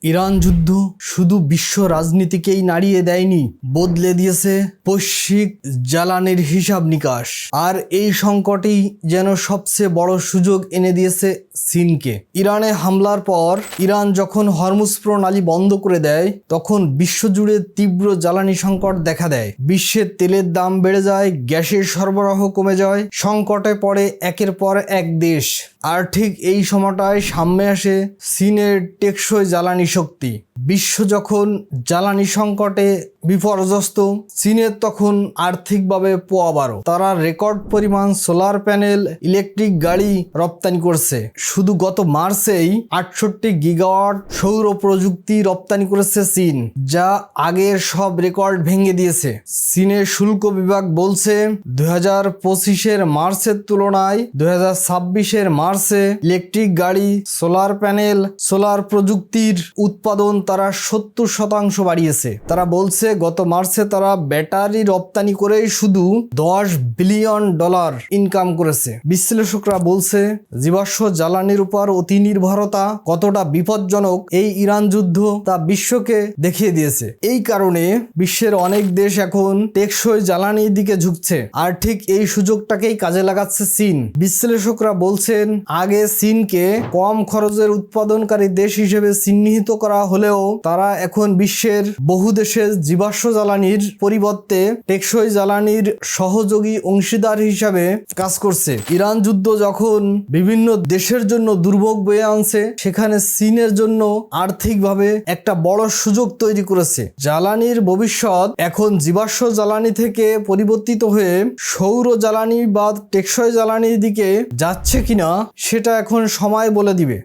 Iran যুদ্ধ শুধু বিশ্ব রাজনীতিকেই নাড়িয়ে দেয়নি, বদলে দিয়েছে বৈশ্বিক জ্বালানির হিসাব নিকাশ। আর এই সংকটই যেন সবচেয়ে বড় সুযোগ এনে দিয়েছে চীনকে। ইরানে হামলার পর ইরান যখন হরমুজ প্রণালী বন্ধ করে দেয়, তখন বিশ্বজুড়ে তীব্র জ্বালানি সংকট দেখা দেয়। বিশ্বের তেলের দাম বেড়ে যায়, গ্যাসের সরবরাহ কমে যায়, সংকটে পড়ে একের পর এক দেশ। আর ঠিক এই সময়টায় সামনে আসে চীনের টেকসই জ্বালানি শক্তি। বিশ্ব যখন জ্বালানি সংকটে বিপর্যস্ত, চীনের তখন আর্থিকভাবে পোয়াবারো। তারা রেকর্ড পরিমাণ সোলার প্যানেল, ইলেকট্রিক গাড়ি রপ্তানি করছে। শুধু গত মার্চেই 68 গিগাওয়াট সৌর প্রযুক্তি রপ্তানি করেছে চীন, যা আগের সব রেকর্ড ভেঙে দিয়েছে। চীনের শুল্ক বিভাগ বলছে 2025-এর মার্চের তুলনায় 2026-এর মার্চে ইলেকট্রিক গাড়ি, সোলার প্যানেল, সোলার প্রযুক্তির উৎপাদন তারা 70% বাড়িয়েছে। তারা বলছে গত মার্চে তারা ব্যাটারি রপ্তানি করেই শুধু $10 বিলিয়ন ইনকাম করেছে। বিশ্লেষকরা বলছে জীবাশ্ম জ্বালানির উপর অতি নির্ভরতা কতটা বিপজ্জনক এই ইরান যুদ্ধ তা বিশ্বকে দেখিয়ে দিয়েছে। এই কারণে বিশ্বের অনেক দেশ এখন টেকসই জ্বালানির দিকে ঝুঁকছে, আর ঠিক এই সুযোগটাকেই কাজে লাগাচ্ছে চীন। বিশ্লেষকরা বলছেন আগে চীনকে কম খরচের উৎপাদনকারী দেশ হিসেবে চিহ্নিত করা হলেও তারা এখন বিশ্বের বহু দেশের জীবাশ্ম জ্বালানির পরিবর্তে টেকসই জ্বালানির সহযোগী অংশীদার হিসাবে কাজ করছে। ইরান যুদ্ধ যখন বিভিন্ন দেশের জন্য দুর্ভোগ বয়ে আনছে, সেখানে চীনের জন্য আর্থিকভাবে একটা বড় সুযোগ তৈরি করেছে। জ্বালানির ভবিষ্যৎ এখন জীবাশ্ম জ্বালানি থেকে পরিবর্তিত হয়ে সৌর জ্বালানি বা টেকসই জ্বালানির দিকে যাচ্ছে কিনা সেটা এখন সময় বলে দিবে।